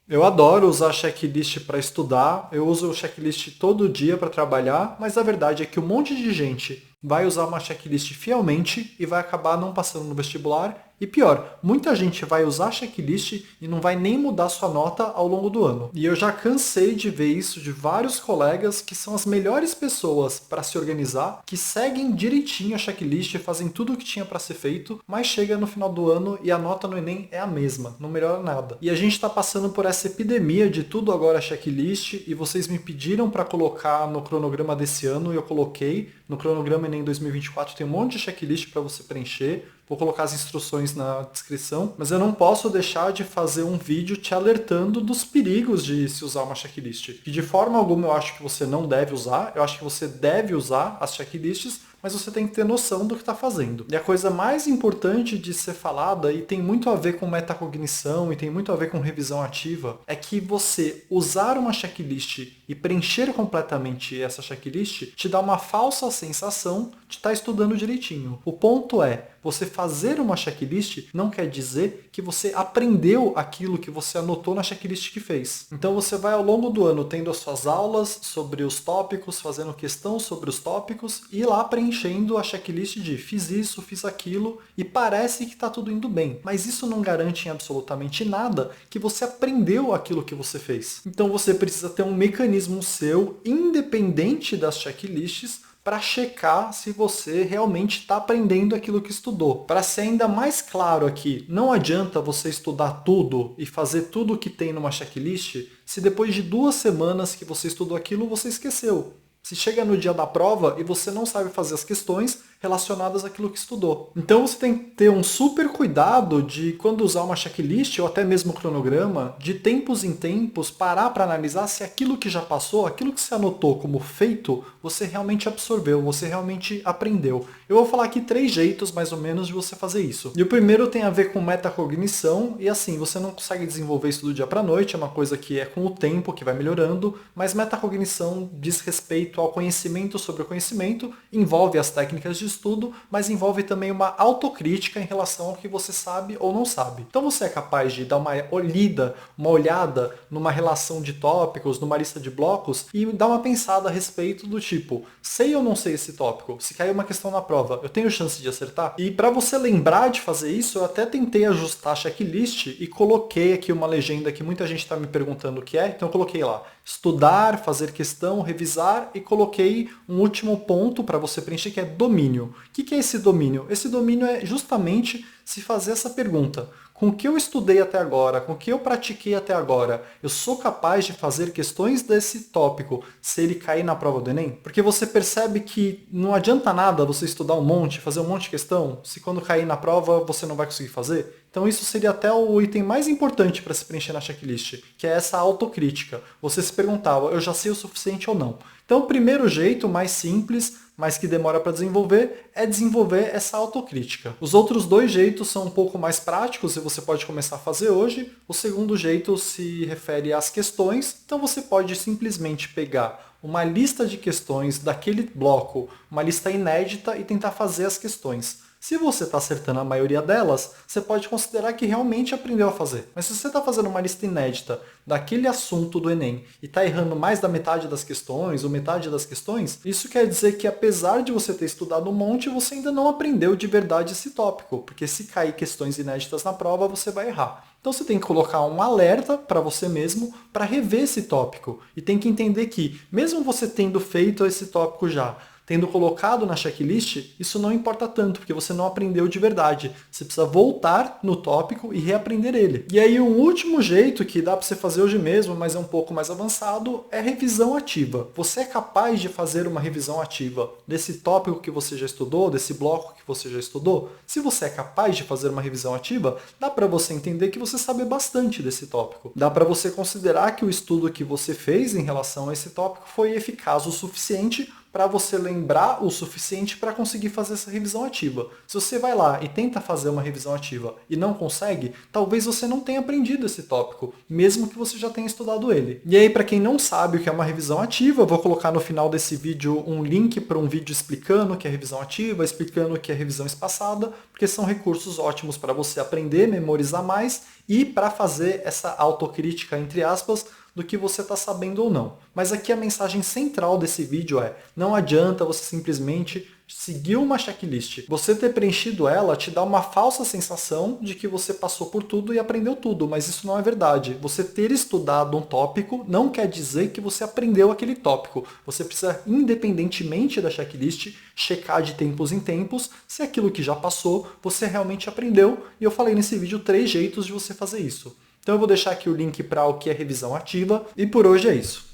Eu adoro usar checklist para estudar, eu uso o checklist todo dia para trabalhar, mas a verdade é que um monte de gente vai usar uma checklist fielmente e vai acabar não passando no vestibular. E pior, muita gente vai usar checklist e não vai nem mudar sua nota ao longo do ano. E eu já cansei de ver isso de vários colegas que são as melhores pessoas para se organizar, que seguem direitinho a checklist, fazem tudo o que tinha para ser feito, mas chega no final do ano e a nota no Enem é a mesma, não melhora nada. E a gente está passando por essa epidemia de tudo agora checklist e vocês me pediram para colocar no cronograma desse ano e eu coloquei. No cronograma Enem 2024 tem um monte de checklist para você preencher. Vou colocar as instruções na descrição, mas eu não posso deixar de fazer um vídeo te alertando dos perigos de se usar uma checklist. Que de forma alguma eu acho que você não deve usar, eu acho que você deve usar as checklists, mas você tem que ter noção do que está fazendo. E a coisa mais importante de ser falada, e tem muito a ver com metacognição, e tem muito a ver com revisão ativa, é que você usar uma checklist e preencher completamente essa checklist te dá uma falsa sensação de estar estudando direitinho. O ponto é, você fazer uma checklist não quer dizer que você aprendeu aquilo que você anotou na checklist que fez. Então você vai ao longo do ano tendo as suas aulas sobre os tópicos, fazendo questão sobre os tópicos e ir lá preenchendo a checklist de fiz isso, fiz aquilo e parece que está tudo indo bem. Mas isso não garante em absolutamente nada que você aprendeu aquilo que você fez. Então você precisa ter um mecanismo seu independente das checklists para checar se você realmente está aprendendo aquilo que estudou. Para ser ainda mais claro aqui, não adianta você estudar tudo e fazer tudo o que tem numa checklist se depois de 2 semanas que você estudou aquilo você esqueceu. Se chega no dia da prova e você não sabe fazer as questões relacionadas àquilo que estudou. Então você tem que ter um super cuidado de quando usar uma checklist ou até mesmo cronograma, de tempos em tempos parar para analisar se aquilo que já passou, aquilo que você anotou como feito, você realmente absorveu, você realmente aprendeu. Eu vou falar aqui 3 jeitos mais ou menos de você fazer isso. E o primeiro tem a ver com metacognição e assim, você não consegue desenvolver isso do dia para a noite, é uma coisa que é com o tempo que vai melhorando, mas metacognição diz respeito ao conhecimento sobre o conhecimento, envolve as técnicas de estudo, mas envolve também uma autocrítica em relação ao que você sabe ou não sabe. Então você é capaz de dar uma olhada numa relação de tópicos, numa lista de blocos e dar uma pensada a respeito do tipo, sei ou não sei esse tópico? Se cair uma questão na prova, eu tenho chance de acertar? E para você lembrar de fazer isso, eu até tentei ajustar a checklist e coloquei aqui uma legenda que muita gente está me perguntando o que é, então eu coloquei lá, estudar, fazer questão, revisar e coloquei um último ponto para você preencher que é domínio. O que é esse domínio? Esse domínio é justamente se fazer essa pergunta. Com o que eu estudei até agora, com o que eu pratiquei até agora, eu sou capaz de fazer questões desse tópico se ele cair na prova do Enem? Porque você percebe que não adianta nada você estudar um monte, fazer um monte de questão, se quando cair na prova você não vai conseguir fazer? Então isso seria até o item mais importante para se preencher na checklist, que é essa autocrítica. Você se perguntava, eu já sei o suficiente ou não? Então o primeiro jeito, mais simples, mas que demora para desenvolver, é desenvolver essa autocrítica. Os outros 2 jeitos são um pouco mais práticos e você pode começar a fazer hoje. O segundo jeito se refere às questões, então você pode simplesmente pegar uma lista de questões daquele bloco, uma lista inédita e tentar fazer as questões. Se você está acertando a maioria delas, você pode considerar que realmente aprendeu a fazer. Mas se você está fazendo uma lista inédita daquele assunto do Enem e está errando mais da metade das questões ou metade das questões, isso quer dizer que apesar de você ter estudado um monte, você ainda não aprendeu de verdade esse tópico, porque se cair questões inéditas na prova, você vai errar. Então você tem que colocar um alerta para você mesmo para rever esse tópico. E tem que entender que, mesmo você tendo feito esse tópico já, tendo colocado na checklist, isso não importa tanto, porque você não aprendeu de verdade. Você precisa voltar no tópico e reaprender ele. E aí um último jeito que dá para você fazer hoje mesmo, mas é um pouco mais avançado, é revisão ativa. Você é capaz de fazer uma revisão ativa desse tópico que você já estudou, desse bloco que você já estudou? Se você é capaz de fazer uma revisão ativa, dá para você entender que você sabe bastante desse tópico. Dá para você considerar que o estudo que você fez em relação a esse tópico foi eficaz o suficiente para você lembrar o suficiente para conseguir fazer essa revisão ativa. Se você vai lá e tenta fazer uma revisão ativa e não consegue, talvez você não tenha aprendido esse tópico, mesmo que você já tenha estudado ele. E aí, para quem não sabe o que é uma revisão ativa, eu vou colocar no final desse vídeo um link para um vídeo explicando o que é revisão ativa, explicando o que é revisão espaçada, porque são recursos ótimos para você aprender, memorizar mais e para fazer essa autocrítica, entre aspas, do que você está sabendo ou não. Mas aqui a mensagem central desse vídeo é: não adianta você simplesmente seguir uma checklist. Você ter preenchido ela te dá uma falsa sensação de que você passou por tudo e aprendeu tudo, mas isso não é verdade. Você ter estudado um tópico não quer dizer que você aprendeu aquele tópico. Você precisa, independentemente da checklist, checar de tempos em tempos se aquilo que já passou você realmente aprendeu. E eu falei nesse vídeo 3 jeitos de você fazer isso. Então eu vou deixar aqui o link para o que é revisão ativa e por hoje é isso.